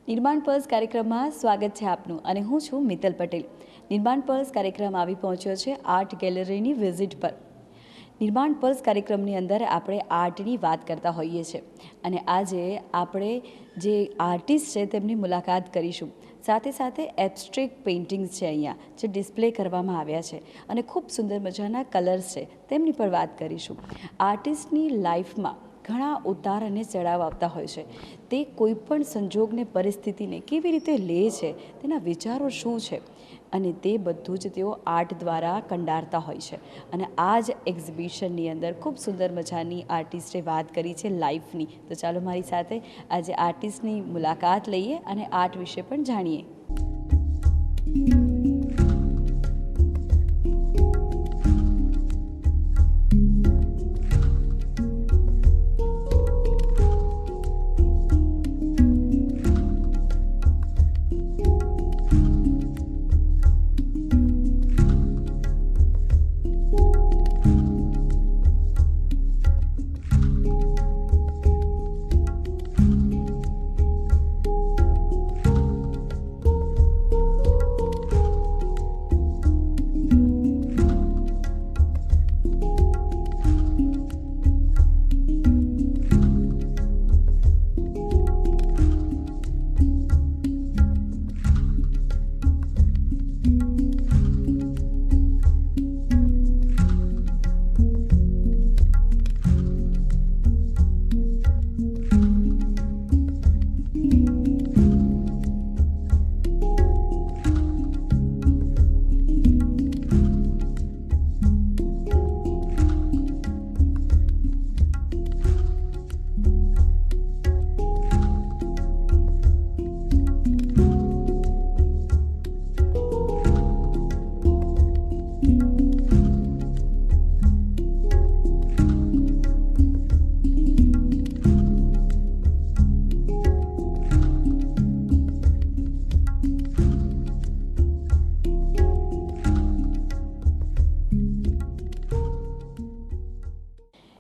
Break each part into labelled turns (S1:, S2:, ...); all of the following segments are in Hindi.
S1: નિર્માણ પર્સ કાર્યક્રમમાં સ્વાગત છે આપનું અને હું છું મિત્તલ પટેલ। નિર્માણ પર્સ કાર્યક્રમ આવી પહોંચ્યો છે આર્ટ ગેલેરીની વિઝિટ પર। નિર્માણ પર્સ કાર્યક્રમની અંદર આપણે આર્ટની વાત કરતા હોઈએ છીએ અને આજે આપણે જે આર્ટિસ્ટ છે તેમની મુલાકાત કરીશું। સાથે સાથે એબ્સ્ટ્રેક્ટ પેઇન્ટિંગ્સ છે અહીંયા જે ડિસ્પ્લે કરવામાં આવ્યા છે અને ખૂબ સુંદર મજાના કલર્સ છે તેમની પર વાત કરીશું। આર્ટિસ્ટની લાઈફમાં ઘણા ઉતાર અને ચઢાવ આવતા હોય છે, તે કોઈપણ સંજોગને પરિસ્થિતિને કેવી રીતે લે છે, તેના વિચારો શું છે અને તે બધું જ તેઓ આર્ટ દ્વારા કંડારતા હોય છે। અને આ જ એક્ઝિબિશનની અંદર ખૂબ સુંદર મજાની આર્ટિસ્ટે વાત કરી છે લાઈફની। તો ચાલો મારી સાથે આજે આર્ટિસ્ટની મુલાકાત લઈએ અને આર્ટ વિશે પણ જાણીએ।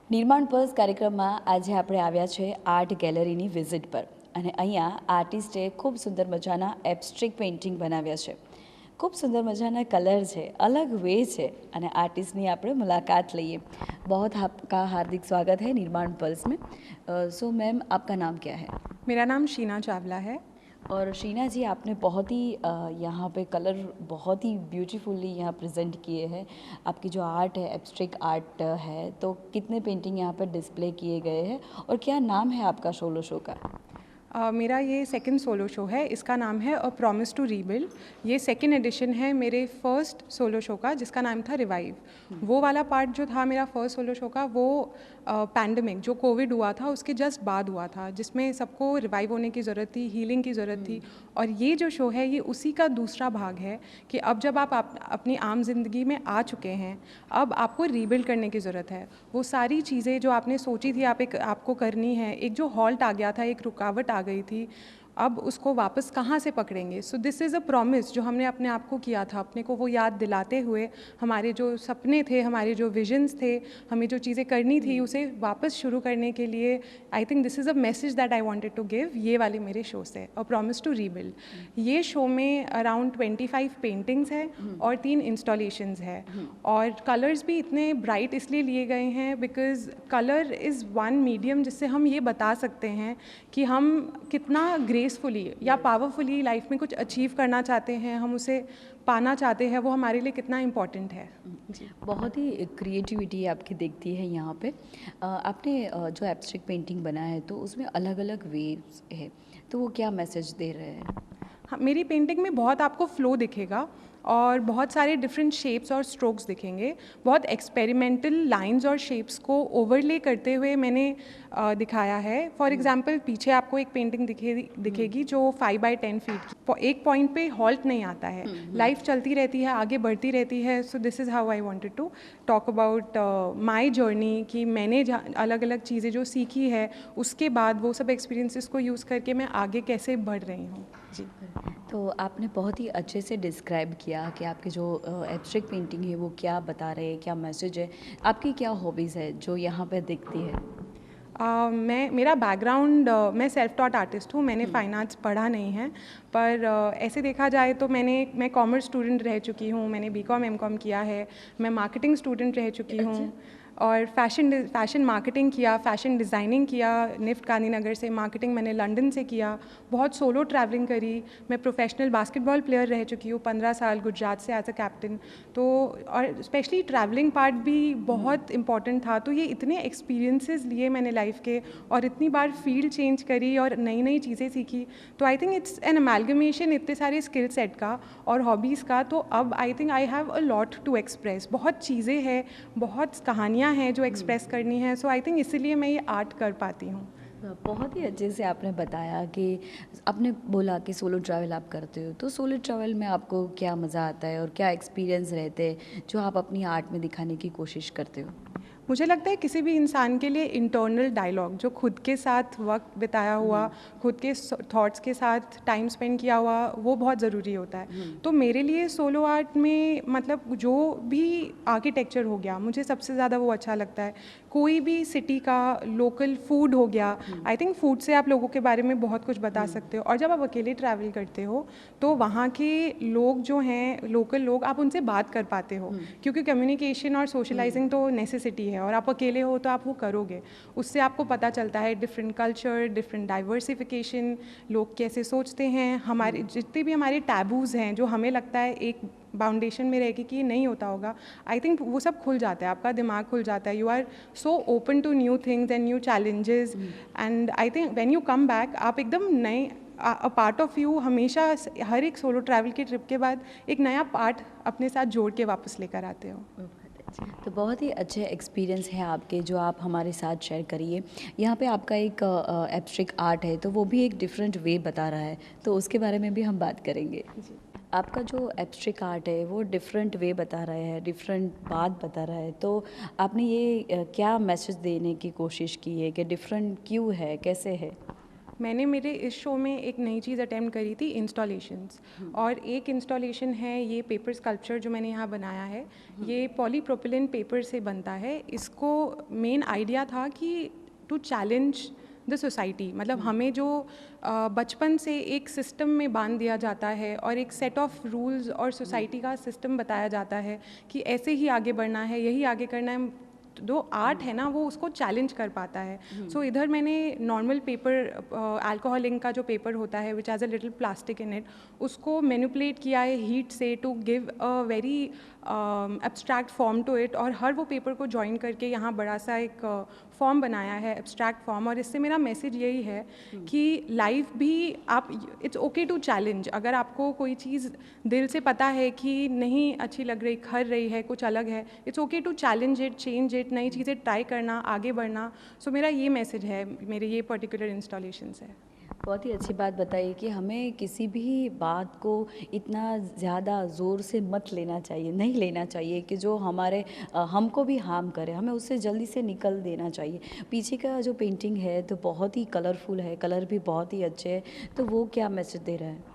S1: નિર્માણ પર્સ કાર્યક્રમમાં આજે આપણે આવ્યા છે આર્ટ ગેલેરીની વિઝિટ પર અને અહીંયા આર્ટિસ્ટે ખૂબ સુંદર મજાના એબ્સ્ટ્રેક્ટ પેઇન્ટિંગ બનાવ્યા છે। ખૂબ સુંદર મજાના કલર છે, અલગ વે છે અને આર્ટિસ્ટની આપણે મુલાકાત લઈએ। बहुत आपका हार्दिक स्वागत है निर्माण पल्स में। सो मैम आपका नाम क्या है?
S2: मेरा नाम शीना चावला है।
S1: और शीना जी, आपने बहुत ही यहाँ पे कलर बहुत ही ब्यूटीफुली यहाँ प्रेजेंट किए हैं। आपकी जो आर्ट है एब्स्ट्रैक्ट आर्ट है, तो कितने पेंटिंग यहाँ पर डिस्प्ले किए गए हैं और क्या नाम है आपका सोलो शो का?
S2: मेरा ये सेकंड सोलो शो है, इसका नाम है अ प्रॉमिस टू रीबिल्ड। ये सेकंड एडिशन है मेरे फर्स्ट सोलो शो का, जिसका नाम था रिवाइव। वो वाला पार्ट जो था मेरा फर्स्ट सोलो शो का, वो पैंडमिक जो कोविड हुआ था उसके जस्ट बाद हुआ था, जिसमें सबको रिवाइव होने की ज़रूरत थी, हीलिंग की ज़रूरत थी। और ये जो शो है ये उसी का दूसरा भाग है कि अब जब आप अपनी आम जिंदगी में आ चुके हैं, अब आपको रीबिल्ड करने की ज़रूरत है। वो सारी चीज़ें जो आपने सोची थी आपको करनी है, एक जो हॉल्ट आ गया था, एक रुकावट आ गई थी, अब उसको वापस कहाँ से पकड़ेंगे। सो दिस इज़ अ प्रॉमिस जो हमने अपने आप को किया था, अपने को वो याद दिलाते हुए हमारे जो सपने थे, हमारे जो विजन्स थे, हमें जो चीज़ें करनी थी उसे वापस शुरू करने के लिए I think this is a message that I wanted to give ये वाले मेरे शो से, अ प्रॉमिस टू रीबिल्ड। ये शो में अराउंड 25 पेंटिंग्स हैं और 3 इंस्टॉलेशंस है। और कलर्स भी इतने ब्राइट इसलिए लिए गए हैं because colour is one medium जिससे हम ये बता सकते हैं कि हम कितना ग्रेसफुली या पावरफुली लाइफ में कुछ अचीव करना चाहते हैं, हम उसे पाना चाहते हैं, वो हमारे लिए कितना इम्पोर्टेंट है।
S1: जी, बहुत ही क्रिएटिविटी आपकी दिखती है यहाँ पे। आपने जो एब्स्ट्रैक्ट पेंटिंग बनाया है तो उसमें अलग अलग वेव्स है, तो वो क्या मैसेज दे रहे हैं?
S2: हाँ, मेरी पेंटिंग में बहुत आपको फ्लो दिखेगा और बहुत सारे डिफरेंट शेप्स और स्ट्रोक्स दिखेंगे। बहुत एक्सपेरिमेंटल लाइंस और शेप्स को ओवरले करते हुए मैंने दिखाया है। फॉर एग्जांपल पीछे आपको एक पेंटिंग दिखेगी जो 5 बाय 10 फीट की, एक पॉइंट पे हॉल्ट नहीं आता है, लाइफ चलती रहती है, आगे बढ़ती रहती है। So this is how I wanted to talk about my journey कि मैंने अलग अलग चीज़ें जो सीखी है उसके बाद वो सब एक्सपीरियंसेस को यूज़ करके मैं आगे कैसे बढ़ रही हूँ। जी,
S1: तो आपने बहुत ही अच्छे से डिस्क्राइब किया कि आपकी जो एब्स्ट्रैक्ट पेंटिंग है वो क्या बता रहे हैं, क्या मैसेज है, आपकी क्या हॉबीज़ है जो यहाँ पे दिखती है?
S2: मेरा बैकग्राउंड, मैं सेल्फ टॉट आर्टिस्ट हूँ, मैंने फाइन आर्ट्स पढ़ा नहीं है। पर ऐसे देखा जाए तो मैं कॉमर्स स्टूडेंट रह चुकी हूँ, मैंने बीकॉम एमकॉम किया है, मैं मार्केटिंग स्टूडेंट रह चुकी हूँ और फ़ैशन मार्केटिंग किया, फ़ैशन डिज़ाइनिंग किया निफ्ट गांधीनगर से, मार्केटिंग मैंने लंदन से किया, बहुत सोलो ट्रैवलिंग करी। मैं प्रोफेशनल बास्केटबॉल प्लेयर रह चुकी हूँ 15 साल गुजरात से एज अ कैप्टन। तो और स्पेशली ट्रैवलिंग पार्ट भी बहुत इम्पॉर्टेंट था। तो ये इतने एक्सपीरियंसेस लिए मैंने लाइफ के और इतनी बार फील्ड चेंज करी और नई नई चीज़ें सीखी। तो I think it's an amalgamation इतने सारे स्किल सेट का और हॉबीज़ का। तो अब I think I have a lot to express, बहुत चीज़ें हैं, बहुत कहानियाँ हैं जो एक्सप्रेस करनी है। सो आई थिंक इसीलिए मैं ये आर्ट कर पाती हूँ।
S1: बहुत ही अच्छे से आपने बताया कि आपने बोला कि सोलो ट्रैवल आप करते हो, तो सोलो ट्रैवल में आपको क्या मज़ा आता है और क्या एक्सपीरियंस रहते हैं जो आप अपनी आर्ट में दिखाने की कोशिश करते हो?
S2: मुझे लगता है किसी भी इंसान के लिए इंटरनल डायलॉग, जो खुद के साथ वक्त बिताया हुआ, खुद के थॉट्स के साथ टाइम स्पेंड किया हुआ, वो बहुत ज़रूरी होता है। तो मेरे लिए सोलो आर्ट में मतलब जो भी आर्किटेक्चर हो गया, मुझे सबसे ज़्यादा वो अच्छा लगता है। कोई भी सिटी का लोकल फूड हो गया, आई थिंक फूड से आप लोगों के बारे में बहुत कुछ बता सकते हो। और जब आप अकेले ट्रैवल करते हो तो वहाँ के लोग जो हैं, लोकल लोग, आप उनसे बात कर पाते हो, क्योंकि कम्युनिकेशन और सोशलाइजिंग तो नेसेसिटी है और आप अकेले हो तो आप वो करोगे। उससे आपको पता चलता है डिफरेंट कल्चर, डिफरेंट डाइवर्सिफिकेशन, लोग कैसे सोचते हैं, हमारे जितने भी हमारे टैबूज़ हैं जो हमें लगता है एक बाउंडेशन में रह के कि ये नहीं होता होगा, आई थिंक वो सब खुल जाता है, आपका दिमाग खुल जाता है। You are so open to new things and new challenges and I think when you come back आप एकदम नए, अ पार्ट ऑफ यू हमेशा हर एक सोलो ट्रैवल की ट्रिप के बाद एक नया पार्ट अपने साथ जोड़ के वापस लेकर आते हो।
S1: तो बहुत ही अच्छे एक्सपीरियंस हैं आपके जो आप हमारे साथ शेयर करिए। यहाँ पे आपका एक एब्स्ट्रैक्ट आर्ट है तो वो भी एक डिफरेंट वे बता रहा है, तो उसके बारे में भी हम बात करेंगे। आपका जो एब्स्ट्रैक्ट आर्ट है वो डिफरेंट वे बता रहा है, डिफरेंट बात बता रहा है, तो आपने ये क्या मैसेज देने की कोशिश की है कि डिफरेंट क्यों है, कैसे है?
S2: मैंने मेरे इस शो में एक नई चीज़ अटेम्प्ट करी थी, इंस्टॉलेशंस। और एक इंस्टॉलेशन है ये पेपर स्कल्पचर जो मैंने यहाँ बनाया है, ये पॉलीप्रोपिलीन पेपर से बनता है। इसको मेन आइडिया था कि टू चैलेंज द सोसाइटी, मतलब हमें जो बचपन से एक सिस्टम में बांध दिया जाता है और एक सेट ऑफ रूल्स और सोसाइटी का सिस्टम बताया जाता है कि ऐसे ही आगे बढ़ना है, यही आगे करना है। जो आर्ट है ना वो उसको चैलेंज कर पाता है। सो इधर मैंने नॉर्मल पेपर, अल्कोहल इंक का जो पेपर होता है which has a little plastic in it, उसको मैनिपुलेट किया है हीट से to give a very abstract form to it. और हर वो पेपर को जॉइन करके यहाँ बड़ा सा एक फॉर्म बनाया है, एब्स्ट्रैक्ट फॉर्म। और इससे मेरा मैसेज यही है कि लाइफ भी आप, इट्स ओके टू चैलेंज। अगर आपको कोई चीज़ दिल से पता है कि नहीं अच्छी लग रही, खर रही है, कुछ अलग है, it's okay to challenge it, change it, नई चीज़ें ट्राई करना, आगे बढ़ना। सो मेरा ये मैसेज है मेरे ये पर्टिकुलर इंस्टॉलेशन से।
S1: बहुत ही अच्छी बात बताई कि हमें किसी भी बात को इतना ज़्यादा ज़ोर से मत लेना चाहिए, नहीं लेना चाहिए कि जो हमारे हमको भी हार्म करे, हमें उससे जल्दी से निकल देना चाहिए। पीछे का जो पेंटिंग है तो बहुत ही कलरफुल है, कलर भी बहुत ही अच्छे हैं, तो वो क्या मैसेज दे रहा है?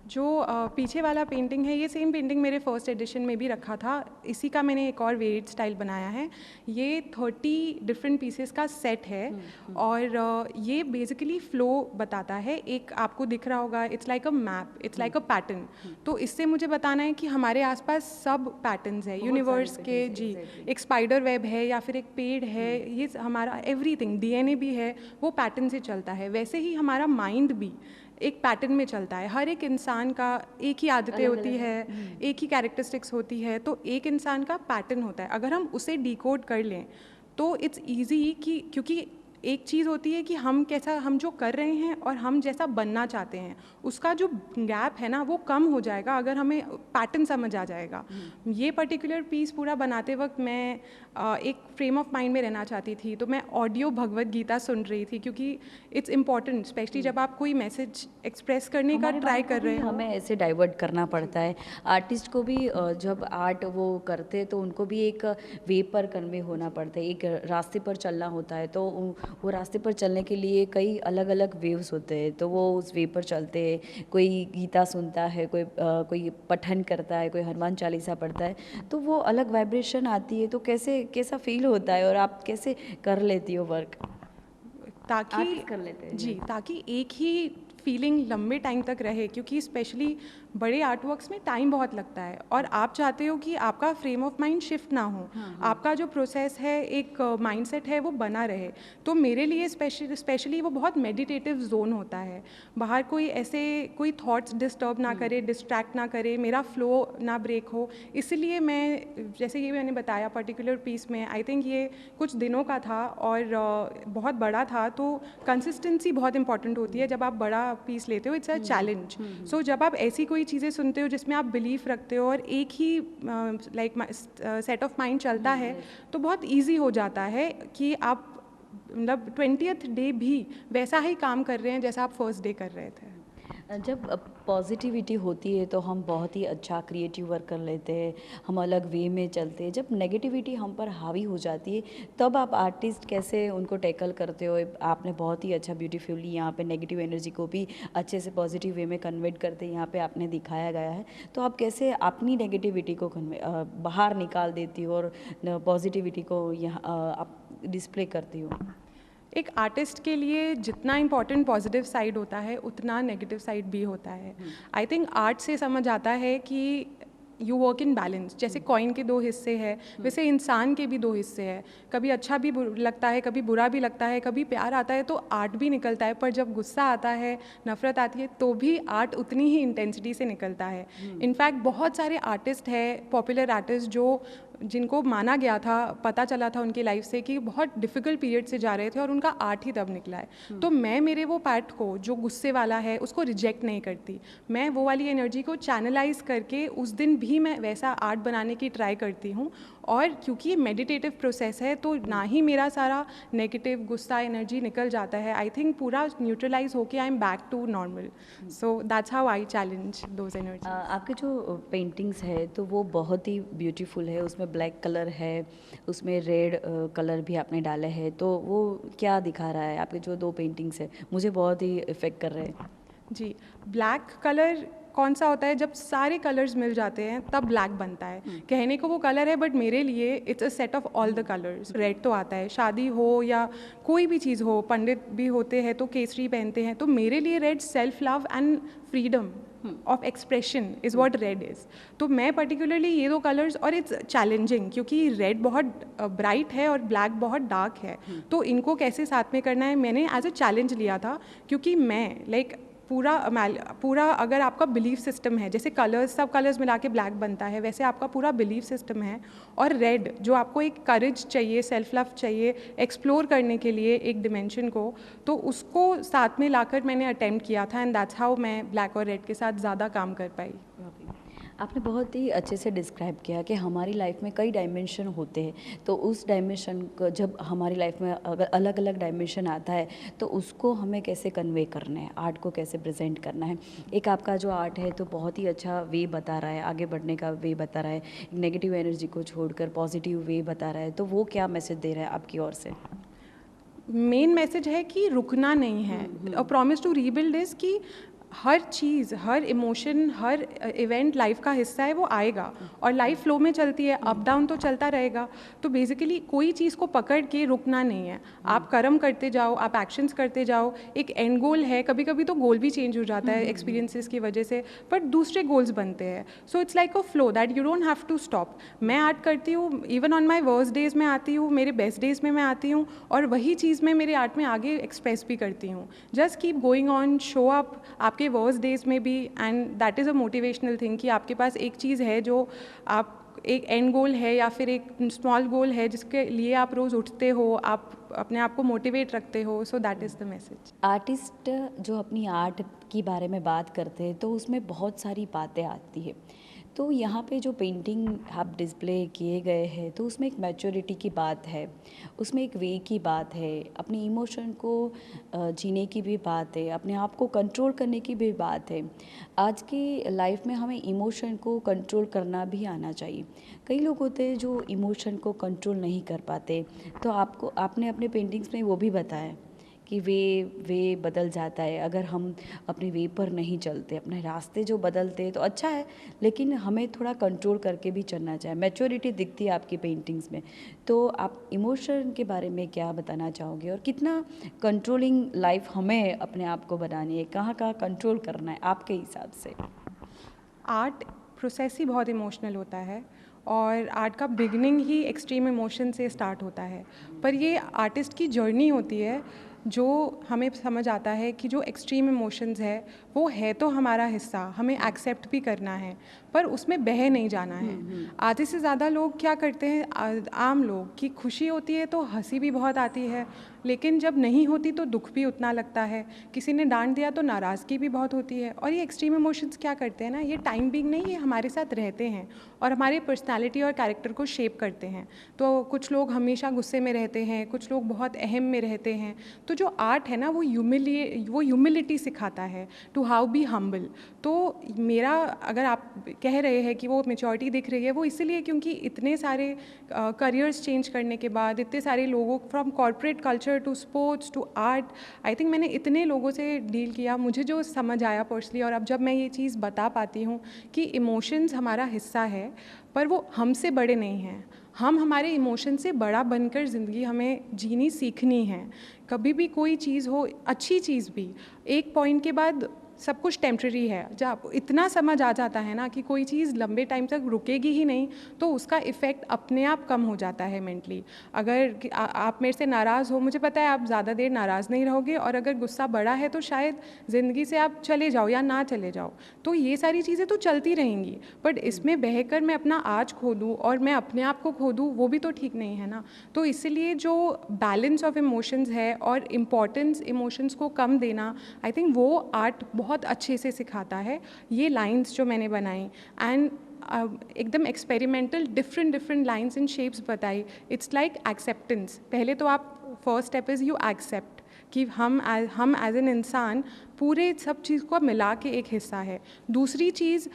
S2: जो पीछे वाला पेंटिंग है, ये सेम पेंटिंग मेरे फर्स्ट एडिशन में भी रखा था। इसी का मैंने एक और वेरिएड स्टाइल बनाया है। ये 30 डिफरेंट पीसेस का सेट है और ये बेसिकली फ्लो बताता है। एक आपको दिख रहा होगा, it's like a map, it's like a pattern. तो इससे मुझे बताना है कि हमारे आसपास सब पैटर्न्स है यूनिवर्स के। जी, एक स्पाइडर वेब है या फिर एक पेड़ है, ये हमारा एवरीथिंग, डीएनए भी है, वो पैटर्न से चलता है। वैसे ही हमारा माइंड भी एक पैटर्न में चलता है। हर एक इंसान का एक ही आदतें होती है, एक ही कैरेक्टरिस्टिक्स होती है, तो एक इंसान का पैटर्न होता है। अगर हम उसे डिकोड कर लें तो इट्स ईजी कि, क्योंकि एक चीज़ होती है कि हम कैसा, हम जो कर रहे हैं और हम जैसा बनना चाहते हैं, उसका जो गैप है ना वो कम हो जाएगा अगर हमें पैटर्न समझ आ जाएगा। ये पर्टिकुलर पीस पूरा बनाते वक्त मैं एक फ्रेम ऑफ माइंड में रहना चाहती थी, तो मैं ऑडियो भगवत गीता सुन रही थी, क्योंकि इट्स इम्पॉर्टेंट, स्पेशली जब आप कोई मैसेज एक्सप्रेस करने का ट्राई कर रहे हो।
S1: हमें ऐसे डाइवर्ट करना पड़ता है। आर्टिस्ट को भी जब आर्ट वो करते हैं तो उनको भी एक वे पर कन्वे होना पड़ता है, एक रास्ते पर चलना होता है, तो वो रास्ते पर चलने के लिए कई अलग अलग वेव्स होते हैं, तो वो उस वे पर चलते हैं। कोई गीता सुनता है, कोई पठन करता है, कोई हनुमान चालीसा पढ़ता है, तो वो अलग वाइब्रेशन आती है। तो कैसा फील होता है और आप कैसे कर लेती हो वर्क?
S2: ताकि
S1: आर्टिस्ट कर लेते हैं
S2: जी, ताकि एक ही फीलिंग लंबे टाइम तक रहे, क्योंकि स्पेशली बड़े आर्ट वर्क्स में टाइम बहुत लगता है और आप चाहते हो कि आपका फ्रेम ऑफ माइंड शिफ्ट ना हो, आपका जो प्रोसेस है, एक माइंडसेट है, वो बना रहे। तो मेरे लिए स्पेशली वो बहुत मेडिटेटिव जोन होता है। बाहर कोई थॉट्स डिस्टर्ब ना करे, डिस्ट्रैक्ट ना करे, मेरा फ्लो ना ब्रेक हो। इसलिए मैं, जैसे ये मैंने बताया पर्टिकुलर पीस में, आई थिंक ये कुछ दिनों का था और बहुत बड़ा था, तो कंसिस्टेंसी बहुत इंपॉर्टेंट होती है जब आप बड़ा पीस लेते हो। It's a challenge. सो जब आप ऐसी कोई चीज़ें सुनते हो जिसमें आप बिलीफ रखते हो और एक ही लाइक सेट ऑफ माइंड चलता है, तो बहुत ईजी हो जाता है कि आप मतलब 20th डे भी वैसा ही काम कर रहे हैं जैसा आप फर्स्ट डे कर रहे थे।
S1: जब पॉजिटिविटी होती है तो हम बहुत ही अच्छा क्रिएटिव वर्क कर लेते हैं, हम अलग वे में चलते हैं। जब नेगेटिविटी हम पर हावी हो जाती है तब आप आर्टिस्ट कैसे उनको टैकल करते हो? आपने बहुत ही अच्छा ब्यूटीफुली यहाँ पे नेगेटिव एनर्जी को भी अच्छे से पॉजिटिव वे में कन्वर्ट करते यहाँ पे आपने दिखाया गया है। तो आप कैसे अपनी नेगेटिविटी को बाहर निकाल देती हो और पॉजिटिविटी को यहाँ आप डिस्प्ले करती हो?
S2: एक आर्टिस्ट के लिए जितना इम्पॉर्टेंट पॉजिटिव साइड होता है उतना नेगेटिव साइड भी होता है। आई थिंक आर्ट से समझ आता है कि यू वर्क इन बैलेंस। जैसे कॉइन के दो हिस्से हैं, वैसे इंसान के भी दो हिस्से हैं। कभी अच्छा भी लगता है, कभी बुरा भी लगता है, कभी प्यार आता है तो आर्ट भी निकलता है, पर जब गुस्सा आता है, नफरत आती है, तो भी आर्ट उतनी ही इंटेंसिटी से निकलता है। इनफैक्ट बहुत सारे आर्टिस्ट हैं, पॉपुलर आर्टिस्ट, जिनको माना गया था, पता चला था उनकी लाइफ से कि बहुत डिफ़िकल्ट पीरियड से जा रहे थे और उनका आर्ट ही तब निकला है। तो मैं मेरे वो पार्ट को जो गुस्से वाला है उसको रिजेक्ट नहीं करती, मैं वो वाली एनर्जी को चैनलाइज करके उस दिन भी मैं वैसा आर्ट बनाने की ट्राई करती हूँ। और क्योंकि ये मेडिटेटिव प्रोसेस है तो ना ही मेरा सारा नेगेटिव गुस्सा एनर्जी निकल जाता है, आई थिंक पूरा न्यूट्रलाइज होके I am back to normal. So that's how I challenge those energy.
S1: आपके जो पेंटिंग्स है तो वो बहुत ही ब्यूटीफुल है, उसमें ब्लैक कलर है, उसमें रेड कलर भी आपने डाले हैं, तो वो क्या दिखा रहा है? आपके जो दो पेंटिंग्स है मुझे बहुत ही इफ़ेक्ट कर रहे हैं।
S2: जी, ब्लैक कलर कौन सा होता है? जब सारे कलर्स मिल जाते हैं तब ब्लैक बनता है। कहने को वो कलर है, बट मेरे लिए it's a set of all the colours. Red तो आता है, शादी हो या कोई भी चीज़ हो, पंडित भी होते हैं तो केसरी पहनते हैं, तो मेरे लिए red self love and freedom of expression is what red is. तो मैं पर्टिकुलरली ये दो कलर्स, और इट्स चैलेंजिंग क्योंकि रेड बहुत ब्राइट है और ब्लैक बहुत डार्क है, तो इनको कैसे साथ में करना है मैंने एज अ चैलेंज लिया था। क्योंकि मैं लाइक पूरा अगर आपका बिलीफ सिस्टम है, जैसे कलर्स, सब कलर्स मिला के ब्लैक बनता है, वैसे आपका पूरा बिलीफ सिस्टम है। और रेड जो आपको एक करेज चाहिए, सेल्फ लव चाहिए एक्सप्लोर करने के लिए एक डिमेंशन को, तो उसको साथ में लाकर मैंने अटेम्प्ट किया था, एंड दैट्स हाउ मैं ब्लैक और रेड के साथ ज़्यादा काम कर पाई।
S1: आपने बहुत ही अच्छे से डिस्क्राइब किया कि हमारी लाइफ में कई डायमेंशन होते हैं, तो उस डायमेंशन को जब हमारी लाइफ में अगर अलग अलग डायमेंशन आता है तो उसको हमें कैसे कन्वे करना है, आर्ट को कैसे प्रेजेंट करना है। एक आपका जो आर्ट है तो बहुत ही अच्छा वे बता रहा है, आगे बढ़ने का वे बता रहा है, नेगेटिव एनर्जी को छोड़कर पॉजिटिव वे बता रहा है, तो वो क्या मैसेज दे रहा है आपकी ओर से?
S2: मेन मैसेज है कि रुकना नहीं है। A promise to rebuild is कि हर चीज़, हर इमोशन, हर इवेंट लाइफ का हिस्सा है, वो आएगा और लाइफ फ्लो में चलती है, अप डाउन तो चलता रहेगा। तो बेसिकली कोई चीज़ को पकड़ के रुकना नहीं है, आप कर्म करते जाओ, आप एक्शंस करते जाओ। एक एंड गोल है, कभी कभी तो गोल भी चेंज हो जाता है एक्सपीरियंसेस की वजह से, बट दूसरे गोल्स बनते हैं। So it's like a flow that you don't have to stop. मैं आर्ट करती हूँ, even on my worst days में आती हूँ, मेरे बेस्ट डेज में मैं आती हूँ, और वही चीज़ मैं मेरे आर्ट में आगे एक्सप्रेस भी करती हूँ। Just keep going on, show up आपके वर्स्ट डेज में भी, and that is a motivational thing कि आपके पास एक चीज़ है जो आप, एक एंड गोल है या फिर एक स्मॉल गोल है जिसके लिए आप रोज़ उठते हो, आप अपने आप को मोटिवेट रखते हो। So that is the message.
S1: Artist जो अपनी आर्ट की बारे में बात करते हैं तो उसमें बहुत सारी बातें आती है, तो यहाँ पे जो पेंटिंग आप डिस्प्ले किए गए हैं तो उसमें एक मैच्योरिटी की बात है, उसमें एक वे की बात है, अपने इमोशन को जीने की भी बात है, अपने आप को कंट्रोल करने की भी बात है। आज की लाइफ में हमें इमोशन को कंट्रोल करना भी आना चाहिए। कई लोग होते हैं जो इमोशन को कंट्रोल नहीं कर पाते, तो आपने अपने पेंटिंग्स में वो भी बताया कि वे बदल जाता है अगर हम अपने वे पर नहीं चलते, अपने रास्ते जो बदलते हैं तो अच्छा है, लेकिन हमें थोड़ा कंट्रोल करके भी चलना चाहिए। मैच्योरिटी दिखती है आपकी पेंटिंग्स में। तो आप इमोशन के बारे में क्या बताना चाहोगे और कितना कंट्रोलिंग लाइफ हमें अपने आप को बनानी है, कहाँ कहाँ कंट्रोल करना है आपके हिसाब से?
S2: आर्ट प्रोसेस ही बहुत इमोशनल होता है और आर्ट का बिगनिंग ही एक्सट्रीम इमोशन से स्टार्ट होता है, पर ये आर्टिस्ट की जर्नी होती है जो हमें समझ आता है कि जो एक्सट्रीम इमोशंस है वो है तो हमारा हिस्सा, हमें एक्सेप्ट भी करना है पर उसमें बह नहीं जाना है। आधे से ज़्यादा लोग क्या करते हैं, आम लोग, कि खुशी होती है तो हंसी भी बहुत आती है, लेकिन जब नहीं होती तो दुख भी उतना लगता है, किसी ने डांट दिया तो नाराज़गी भी बहुत होती है। और ये एक्सट्रीम इमोशंस क्या करते हैं ना, ये टाइम बिंग नहीं, ये हमारे साथ रहते हैं और हमारे पर्सनालिटी और कैरेक्टर को शेप करते हैं। तो कुछ लोग हमेशा गुस्से में रहते हैं, कुछ लोग बहुत अहम में रहते हैं। तो जो आर्ट है ना वो ह्यूमिलिटी सिखाता है, टू हाउ बी हम्बल। तो मेरा, अगर आप कह रहे हैं कि वो मेच्योरिटी दिख रही है, वो इसीलिए क्योंकि इतने सारे करियर्स चेंज करने के बाद, इतने सारे लोगों, from corporate culture to sports to art, I think मैंने इतने लोगों से डील किया, मुझे जो समझ आया पर्सनली, और अब जब मैं ये चीज़ बता पाती हूँ कि इमोशंस हमारा हिस्सा है पर वो हमसे बड़े नहीं हैं, हम हमारे इमोशन से बड़ा बनकर ज़िंदगी हमें जीनी सीखनी है। कभी भी कोई चीज़ हो, अच्छी चीज़ भी, एक पॉइंट के बाद सब कुछ टेम्प्रेरी है। जब आपको इतना समझ आ जाता है ना कि कोई चीज़ लंबे टाइम तक रुकेगी ही नहीं, तो उसका इफ़ेक्ट अपने आप कम हो जाता है मेंटली। अगर आप मेरे से नाराज़ हो, मुझे पता है आप ज़्यादा देर नाराज़ नहीं रहोगे, और अगर गुस्सा बड़ा है तो शायद ज़िंदगी से आप चले जाओ या ना चले जाओ। तो ये सारी चीज़ें तो चलती रहेंगी, बट इसमें बहकर मैं अपना आज खो दूँ और मैं अपने आप को खो दूँ, वो भी तो ठीक नहीं है ना। तो इसलिए जो बैलेंस ऑफ इमोशंस है और इम्पॉर्टेंस इमोशंस को कम देना, आई थिंक वो आर्ट बहुत अच्छे से सिखाता है। ये लाइंस जो मैंने बनाई, एंड एकदम experimental different lines and shapes बताई, इट्स लाइक एक्सेप्टेंस। पहले तो आप, first step is you accept कि हम एज एन इंसान पूरे सब चीज़ को मिला के एक हिस्सा है। दूसरी चीज़,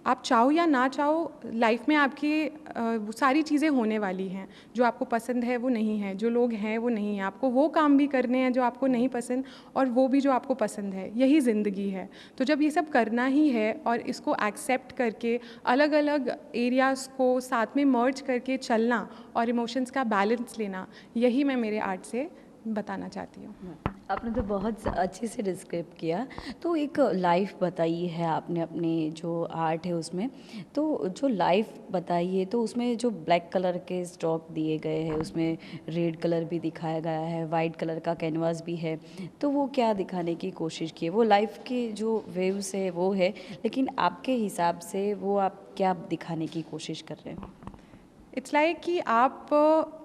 S2: आप चाहो या ना चाहो, लाइफ में आपकी सारी चीज़ें होने वाली हैं। जो आपको पसंद है वो नहीं है, जो लोग हैं वो नहीं है, आपको वो काम भी करने हैं जो आपको नहीं पसंद, और वो भी जो आपको पसंद है। यही ज़िंदगी है। तो जब ये सब करना ही है और इसको एक्सेप्ट करके अलग अलग एरियाज़ को साथ में मर्ज करके चलना और इमोशंस का बैलेंस लेना, यही मैं मेरे आर्ट से बताना चाहती हूँ।
S1: आपने तो बहुत अच्छे से डिस्क्राइब किया। तो एक लाइफ बताई है आपने अपने जो आर्ट है उसमें, तो जो लाइफ बताई है तो उसमें जो ब्लैक कलर के स्ट्रोक दिए गए हैं, उसमें रेड कलर भी दिखाया गया है, वाइट कलर का कैनवास भी है, तो वो क्या दिखाने की कोशिश की है? वो लाइफ के जो वेव्स है वो है, लेकिन आपके हिसाब से वो आप क्या दिखाने की कोशिश कर रहे हैं?
S2: इट्स लाइक कि आप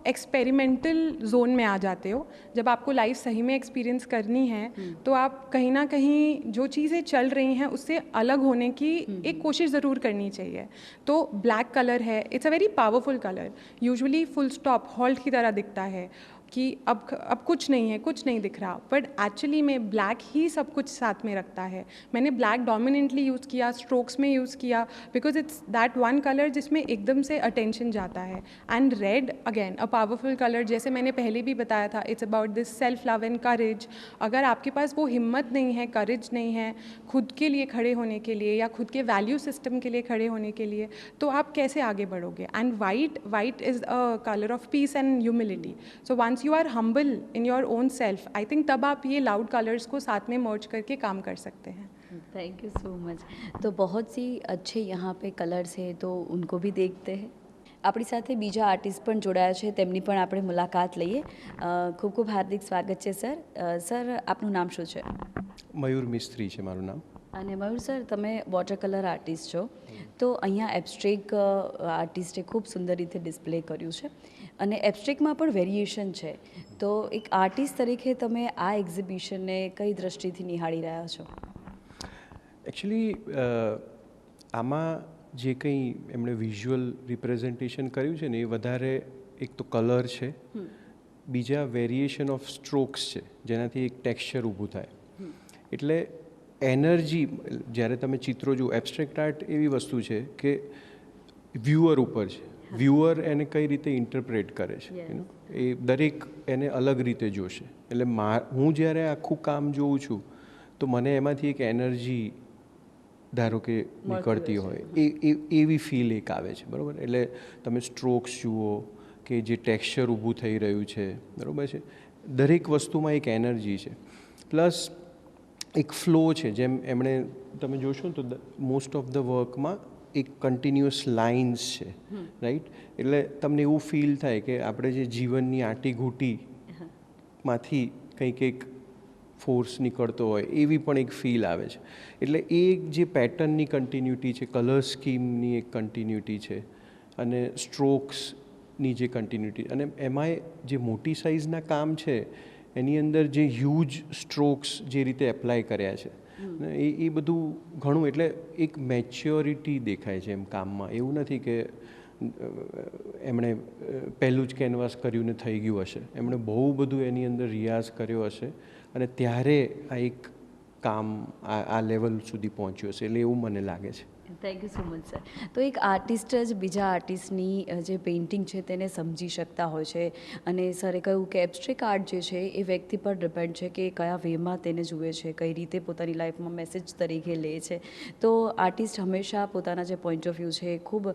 S2: एक्सपेरिमेंटल जोन में आ जाते हो। जब आपको लाइफ सही में एक्सपीरियंस करनी है तो आप कहीं ना कहीं जो चीज़ें चल रही हैं उससे अलग होने की एक कोशिश ज़रूर करनी चाहिए। तो ब्लैक कलर है, it's a very powerful colour. Usually full stop, halt की तरह दिखता है कि अब कुछ नहीं है, कुछ नहीं दिख रहा, बट एक्चुअली में ब्लैक ही सब कुछ साथ में रखता है। मैंने ब्लैक डोमिनेंटली यूज़ किया, स्ट्रोक्स में यूज़ किया, because it's that one colour जिसमें एकदम से अटेंशन जाता है। And red again a powerful colour, जैसे मैंने पहले भी बताया था, it's about this self love and courage. अगर आपके पास वो हिम्मत नहीं है, करेज नहीं है खुद के लिए खड़े होने के लिए या खुद के वैल्यू सिस्टम के लिए खड़े होने के लिए, तो आप कैसे आगे बढ़ोगे? And white is a colour of peace and humility. So once you are humble in your own self, I think तब आप ये लाउड कलर्स को साथ में मर्ज करके काम कर सकते हैं।
S1: Thank you so much. तो बहुत सी अच्छे यहाँ पे કલર્સ છે તો ઉनको भी देखते हैं। આપણી સાથે બીજા આર્ટિસ્ટ પણ જોડાયા છે, તેમની પણ આપણે મુલાકાત લઈએ। ખૂબ ખૂબ હાર્દિક સ્વાગત છે સર। સર આપનું નામ શું છે?
S3: મયુર મિસ્ત્રી છે મારું નામ।
S1: અને મયુર સર, તમે વોટર કલર આર્ટિસ્ટ છો, તો અહીંયા એબ્સ્ટ્રેક્ટ આર્ટિસ્ટે ખૂબ સુંદર રીતે ડિસ્પ્લે કર્યું છે અને એબ્સ્ટ્રેક્ટમાં પણ વેરિએશન છે, તો એક આર્ટિસ્ટ તરીકે તમે આ એક્ઝિબિશનને કઈ દ્રષ્ટિથી નિહાળી રહ્યા છો?
S3: એકચ્યુઅલી આમાં જે કંઈ એમણે વિઝ્યુઅલ રિપ્રેઝન્ટેશન કર્યું છે ને એ વધારે એક તો કલર છે, બીજા વેરિએશન ઓફ સ્ટ્રોક્સ છે જેનાથી એક ટેક્સચર ઊભું થાય। એટલે એનર્જી જ્યારે તમે ચિત્રો જુઓ, એબ્સ્ટ્રેક્ટ આર્ટ એવી વસ્તુ છે કે વ્યૂઅર ઉપર છે, વ્યુઅર એને કઈ રીતે ઇન્ટરપ્રેટ કરે છે
S1: Yes.
S3: એ દરેક એને અલગ રીતે જોશે. એટલે હું જ્યારે આખું કામ જોઉં છું તો મને એમાંથી એક એનર્જી ધારો કે નીકળતી હોય એવી ફીલ એક આવે છે, બરાબર. એટલે તમે સ્ટ્રોક્સ જુઓ કે જે ટેક્સચર ઊભું થઈ રહ્યું છે, બરાબર છે, દરેક વસ્તુમાં એક એનર્જી છે. પ્લસ એક ફ્લો છે, જેમ એમણે તમે જોશો ને તો મોસ્ટ ઓફ ધ વર્કમાં એક કન્ટિન્યુઅસ લાઇન્સ છે, રાઈટ. એટલે તમને એવું ફીલ થાય કે આપણે જે જીવનની આંટીઘૂંટીમાંથી કંઈક એક ફોર્સ નીકળતો હોય એવી પણ એક ફીલ આવે છે. એટલે એ જે પેટર્નની કન્ટિન્યુટી છે, કલર સ્કીમની એક કન્ટિન્યુટી છે, અને સ્ટ્રોક્સની જે કન્ટિન્યુટી, અને એમાંય જે મોટી સાઇઝના કામ છે એની અંદર જે હ્યુજ સ્ટ્રોક્સ જે રીતે એપ્લાય કર્યા છે એ બધું ઘણું, એટલે એક મેચ્યોરિટી દેખાય છે એમ કામમાં. એવું નથી કે એમણે પહેલું જ કેનવાસ કર્યું ને થઈ ગયું હશે. એમણે બહુ બધું એની અંદર રિયાઝ કર્યો હશે અને ત્યારે આ એક કામ આ લેવલ સુધી પહોંચ્યું હશે, એટલે એવું મને લાગે છે.
S1: Thank you so much sir. તો એક આર્ટિસ્ટ જ બીજા આર્ટિસ્ટની જે પેઇન્ટિંગ છે તેને સમજી શકતા હોય છે, અને સરે કહ્યું કે એબ્સ્ટ્રેક્ટ આર્ટ જે છે એ વ્યક્તિ પર ડિપેન્ડ છે કે કયા વેમાં તેને જુએ છે, કઈ રીતે પોતાની લાઈફમાં મેસેજ તરીકે લે છે. તો આર્ટિસ્ટ હંમેશા પોતાના જે પોઈન્ટ ઓફ વ્યૂ છે એ ખૂબ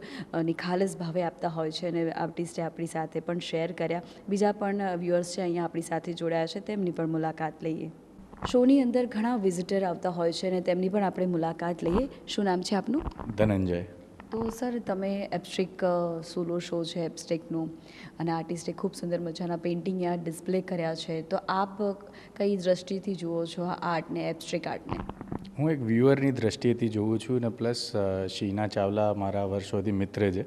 S1: નિખાલસ ભાવે આપતા હોય છે, અને આર્ટિસ્ટે આપણી સાથે પણ શેર કર્યા. બીજા પણ વ્યુઅર્સ છે અહીંયા આપણી સાથે જોડાયા છે, તેમની પણ મુલાકાત લઈએ. શોની અંદર ઘણા વિઝિટર આવતા હોય છે અને તેમની પણ આપણે મુલાકાત લઈએ. શું નામ છે આપનું?
S4: ધનંજય.
S1: તો સર, તમે એબ્સ્ટ્રેક્ટ સોલો શો છે એબ્સ્ટ્રેક્ટનો, અને આર્ટિસ્ટે ખૂબ સુંદર મજાના પેઇન્ટિંગ અહીંયા ડિસ્પ્લે કર્યા છે, તો આપ કઈ દ્રષ્ટિથી જુઓ છો આ આર્ટને, એબ્સ્ટ્રેક્ટ આર્ટને?
S4: હું એક વ્યુઅરની દ્રષ્ટિએથી જોઉં છું, ને પ્લસ શીના ચાવલા મારા વર્ષોથી મિત્ર છે,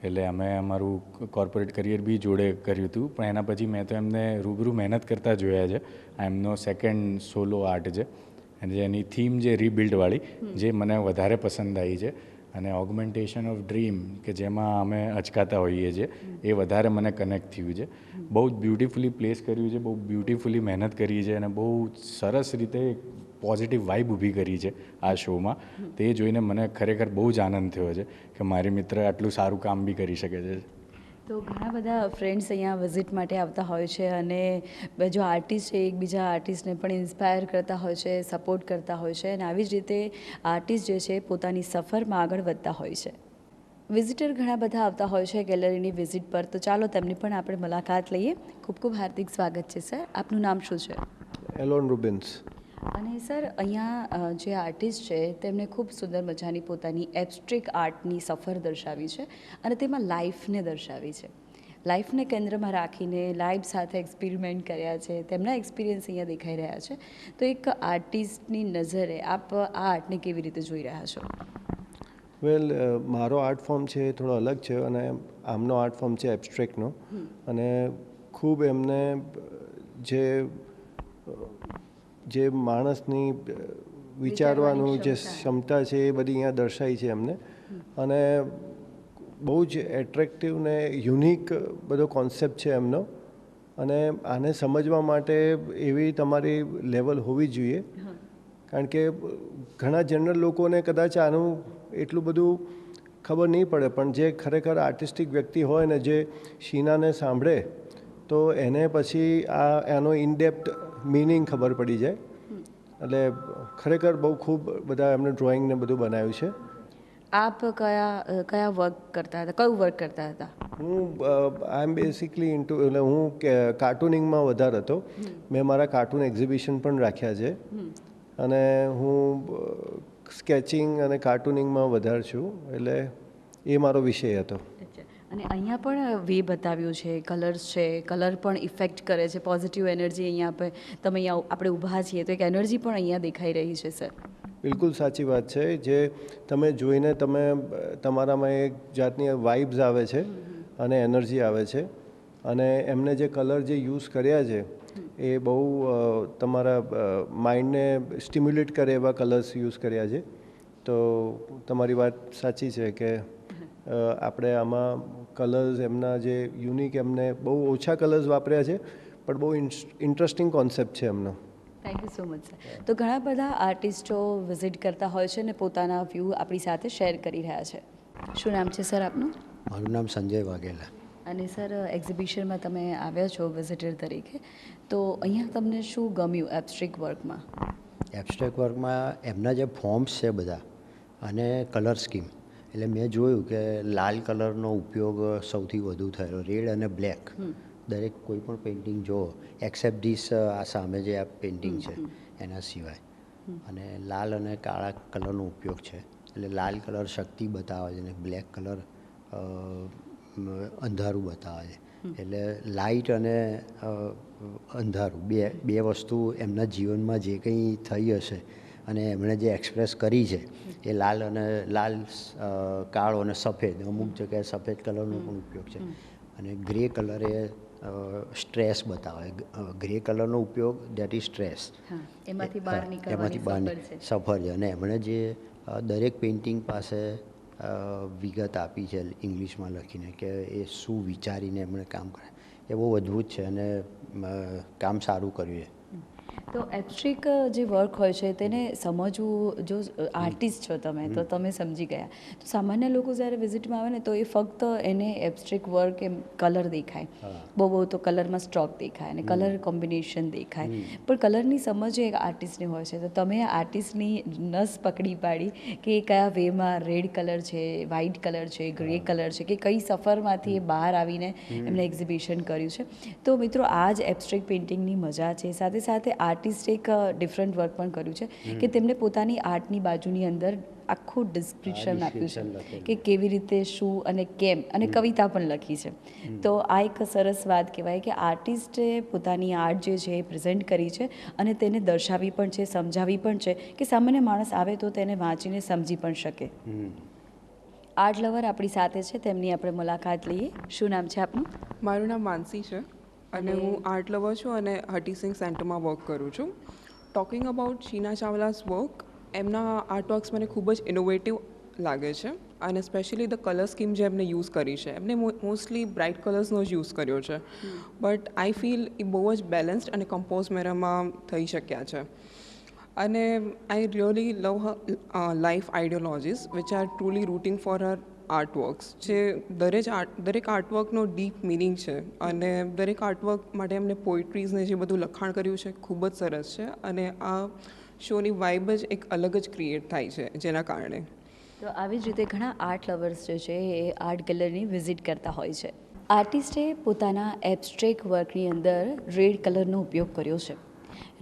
S4: એટલે અમે અમારું કોર્પોરેટ કરિયર બી જોડે કર્યું હતું. પણ એના પછી મેં તો એમને રૂબરૂ મહેનત કરતા જોયા છે. આ એમનો સેકન્ડ સોલો આર્ટ છે, અને એની થીમ જે રીબિલ્ડવાળી, જે મને વધારે પસંદ આવી છે. અને ઓગમેન્ટેશન ઓફ ડ્રીમ, કે જેમાં અમે અચકાતા હોઈએ છીએ, એ વધારે મને કનેક્ટ થયું છે. બહુ જ બ્યુટિફુલી પ્લેસ કર્યું છે, બહુ બ્યુટિફુલી મહેનત કરી છે, અને બહુ સરસ રીતે પોઝિટિવ વાઇબ ઊભી કરી છે આ શોમાં. તે જોઈને મને ખરેખર બહુ જ આનંદ થયો છે કે મારી મિત્ર આટલું સારું કામ બી કરી શકે છે.
S1: તો ઘણા બધા ફ્રેન્ડ્સ અહીંયા વિઝિટ માટે આવતા હોય છે, અને જો આર્ટિસ્ટ છે એકબીજા આર્ટિસ્ટને પણ ઇન્સ્પાયર કરતા હોય છે, સપોર્ટ કરતા હોય છે, અને આવી જ રીતે આર્ટિસ્ટ જે છે પોતાની સફરમાં આગળ વધતા હોય છે. વિઝિટર ઘણા બધા આવતા હોય છે ગેલેરીની વિઝિટ પર, તો ચાલો તેમની પણ આપણે મુલાકાત લઈએ. ખૂબ ખૂબ હાર્દિક સ્વાગત છે સર. આપનું નામ શું છે?
S5: એલોન રૂબિન્સ.
S1: અને સર, અહીંયા જે આર્ટિસ્ટ છે તેમણે ખૂબ સુંદર મજાની પોતાની એબ્સ્ટ્રેક્ટ આર્ટની સફર દર્શાવી છે, અને તેમાં લાઈફને દર્શાવી છે. લાઈફને કેન્દ્રમાં રાખીને લાઈફ સાથે એક્સપેરિમેન્ટ કર્યા છે, તેમના એક્સપિરિયન્સ અહીંયા દેખાઈ રહ્યા છે. તો એક આર્ટિસ્ટની નજરે આપ આ આર્ટને કેવી રીતે જોઈ રહ્યા છો?
S5: વેલ, મારો આર્ટ ફોર્મ છે એ થોડો અલગ છે, અને આમનો આર્ટ ફોર્મ છે એબ્સ્ટ્રેક્ટનો. અને ખૂબ એમને જે માણસની વિચારવાનું જે ક્ષમતા છે એ બધી અહીંયા દર્શાવી છે એમને. અને બહુ જ એટ્રેક્ટિવ ને યુનિક બધો કોન્સેપ્ટ છે એમનો. અને આને સમજવા માટે એવી તમારી લેવલ હોવી જોઈએ, કારણ કે ઘણા જનરલ લોકોને કદાચ આનું એટલું બધું ખબર નહીં પડે, પણ જે ખરેખર આર્ટિસ્ટિક વ્યક્તિ હોય ને, જે શીનાને સાંભળે તો એને પછી એનો ઇનડેપ્થ મિનિંગ ખબર પડી જાય. એટલે ખરેખર બહુ ખૂબ બધા એમને ડ્રોઈંગ ને બધું બનાવ્યું છે.
S1: આપ કયા વર્ક કરતા હતા, કયું વર્ક કરતા હતા?
S5: હું આઈ એમ બેસિકલી ઇન્ટુ, એટલે હું કાર્ટૂનિંગમાં વધારે હતો. મેં મારા કાર્ટૂન એક્ઝિબિશન પણ રાખ્યા છે, અને હું સ્કેચિંગ અને કાર્ટૂનિંગમાં વધારે છું, એટલે એ મારો વિષય હતો.
S1: અને અહીંયા પણ વે બતાવ્યું છે, કલર્સ છે, કલર પણ ઇફેક્ટ કરે છે, પોઝિટિવ એનર્જી અહીંયા તમે અહીંયા આપણે ઊભા છીએ તો એક એનર્જી પણ અહીંયા દેખાઈ રહી છે સર.
S5: બિલકુલ સાચી વાત છે. જે તમે જોઈને તમારામાં એક જાતની વાઇબ્સ આવે છે અને એનર્જી આવે છે. અને એમને જે કલર જે યુઝ કર્યા છે એ બહુ તમારા માઇન્ડને સ્ટિમ્યુલેટ કરે એવા કલર્સ યુઝ કર્યા છે. તો તમારી વાત સાચી છે કે આપણે આમાં કલર્સ એમના જે યુનિક, એમને બહુ ઓછા કલર્સ વાપર્યા છે, પણ બહુ ઇન્ટરેસ્ટિંગ કોન્સેપ્ટ છે એમનો.
S1: Thank you so much sir. તો ઘણા બધા આર્ટિસ્ટો વિઝિટ કરતા હોય છે અને પોતાના વ્યૂ આપણી સાથે શેર કરી રહ્યા છે. શું નામ છે સર આપનું?
S6: મારું નામ સંજય વાઘેલા.
S1: અને સર એક્ઝિબિશનમાં તમે આવ્યા છો વિઝિટર તરીકે, તો અહીંયા તમને શું ગમ્યું એબ્સ્ટ્રેક્ટ વર્કમાં?
S6: એબ્સ્ટ્રેક્ટ વર્કમાં એમના જે ફોર્મ્સ છે બધા અને કલર સ્કીમ, એટલે મેં જોયું કે લાલ કલરનો ઉપયોગ સૌથી વધુ થયો, રેડ અને બ્લેક. દરેક કોઈ પણ પેઇન્ટિંગ જુઓ એક્સેપ્ટ ધીસ આ સામે જે આ પેઇન્ટિંગ છે એના સિવાય, અને લાલ અને કાળા કલરનો ઉપયોગ છે. એટલે લાલ કલર શક્તિ બતાવે છે અને બ્લેક કલર અંધારું બતાવે છે. એટલે લાઇટ અને અંધારું બે વસ્તુ એમના જીવનમાં જે કંઈ થઈ હશે અને એમણે જે એક્સપ્રેસ કરી છે એ લાલ કાળો અને સફેદ, અમુક જગ્યાએ સફેદ કલરનો પણ ઉપયોગ છે. અને ગ્રે કલર એ સ્ટ્રેસ બતાવે. ગ્રે કલરનો ઉપયોગ દેટ ઇઝ સ્ટ્રેસ,
S1: એમાંથી બહાર નીકળવાની
S6: સફર છે. અને એમણે જે દરેક પેઇન્ટિંગ પાસે વિગત આપી છે ઇંગ્લિશમાં લખીને કે એ શું વિચારીને એમણે કામ કરે, એ બહુ અદ્ભુત છે અને કામ સારું કર્યું છે.
S1: તો એબ્સ્ટ્રેક્ટ જે વર્ક હોય છે તેને સમજવું, જો આર્ટિસ્ટ છો તમે તો તમે સમજી ગયા, તો સામાન્ય લોકો જ્યારે વિઝિટમાં આવે ને તો એ ફક્ત એને એબ્સ્ટ્રેક્ટ વર્ક એમ કલર દેખાય, બહુ તો કલરમાં સ્ટ્રોક દેખાય અને કલર કોમ્બિનેશન દેખાય, પણ કલરની સમજ એક આર્ટિસ્ટની હોય છે. તો તમે આર્ટિસ્ટની નસ પકડી પાડી કે કયા વેમાં રેડ કલર છે, વ્હાઇટ કલર છે, ગ્રે કલર છે, કે કઈ સફરમાંથી એ બહાર આવીને એમણે એક્ઝિબિશન કર્યું છે. તો મિત્રો આ જ એબ્સ્ટ્રેક્ટ પેઇન્ટિંગની મજા છે. સાથે સાથે આર્ટિસ્ટ એક ડિફરન્ટ વર્ક પણ કર્યું છે કે તેમણે પોતાની આર્ટની બાજુની અંદર આખું ડિસ્ક્રિપ્શન આપ્યું છે કે કેવી રીતે, શું અને કેમ, અને કવિતા પણ લખી છે. તો આ એક સરસ વાત કહેવાય કે આર્ટિસ્ટે પોતાની આર્ટ જે છે એ પ્રેઝન્ટ કરી છે અને તેને દર્શાવી પણ છે, સમજાવી પણ છે કે સામાન્ય માણસ આવે તો તેને વાંચીને સમજી પણ શકે. આર્ટ લવર આપણી સાથે છે, તેમની આપણે મુલાકાત લઈએ. શું નામ છે આપનું?
S7: મારું નામ માનસી છે અને હું આર્ટ લવર છું અને હટીસિંગ સેન્ટરમાં વર્ક કરું છું. ટોકિંગ અબાઉટ શીના ચાવલાસ વર્ક, એમના આર્ટવર્ક્સ મને ખૂબ જ ઇનોવેટિવ લાગે છે અને સ્પેશિયલી ધ કલર સ્કીમ જે એમને યુઝ કરી છે, એમને મોસ્ટલી બ્રાઇટ કલર્સનો જ યુઝ કર્યો છે, બટ આઈ ફીલ એ બહુ જ બેલેન્સ્ડ અને કમ્પોઝ મેનરમાં થઈ શક્યા છે. અને I really love life ideologies which are truly rooting for her artworks. જે દરેક આર્ટવર્કનો ડીપ મિનિંગ છે અને દરેક આર્ટવર્ક માટે એમને પોઇટ્રીઝને જે બધું લખાણ કર્યું છે ખૂબ જ સરસ છે અને આ શોની વાઇબ જ એક અલગ જ ક્રિએટ થાય છે જેના કારણે.
S1: તો આવી જ રીતે ઘણા આર્ટ લવર્સ જે છે એ આર્ટ ગેલેરીની વિઝિટ કરતા હોય છે. આર્ટિસ્ટે પોતાના એબ્સ્ટ્રેક્ટ વર્કની અંદર રેડ કલરનો ઉપયોગ કર્યો છે.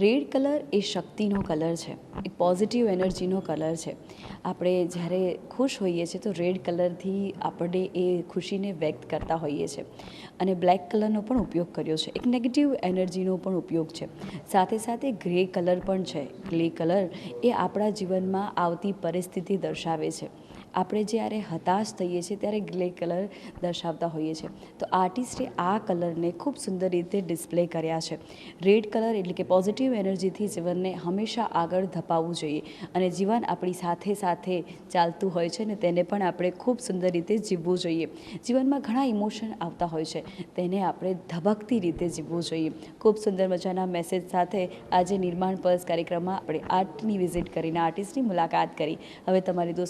S1: રેડ કલર એ શક્તિનો કલર છે, એક પોઝિટિવ એનર્જીનો કલર છે. આપણે જ્યારે ખુશ હોઈએ છીએ તો રેડ કલરથી આપણે એ ખુશીને વ્યક્ત કરતા હોઈએ છીએ. અને બ્લેક કલરનો પણ ઉપયોગ કર્યો છે, એક નેગેટિવ એનર્જીનો પણ ઉપયોગ છે. સાથે સાથે ગ્રે કલર પણ છે. ગ્રે કલર એ આપણા જીવનમાં આવતી પરિસ્થિતિ દર્શાવે છે. આપણે જ્યારે હતાશ થઈએ છીએ ત્યારે ગ્રે કલર દર્શાવતા હોઈએ છીએ. તો આર્ટિસ્ટે આ કલરને ખૂબ સુંદર રીતે ડિસ્પ્લે કર્યા છે. રેડ કલર એટલે કે પોઝિટિવ એનર્જીથી જીવનને હંમેશા આગળ ધપાવવું જોઈએ અને જીવન આપણી સાથે સાથે ચાલતું હોય છે ને તેને પણ આપણે ખૂબ સુંદર રીતે જીવવું જોઈએ. જીવનમાં ઘણા ઇમોશન આવતા હોય છે, તેને આપણે ધબકતી રીતે જીવવું જોઈએ. ખૂબ સુંદર મજાના મેસેજ સાથે આજે નિર્માણ પલ્સ કાર્યક્રમમાં આપણે આર્ટની વિઝિટ કરીને આર્ટિસ્ટની મુલાકાત કરી. હવે તમારી દોસ્ત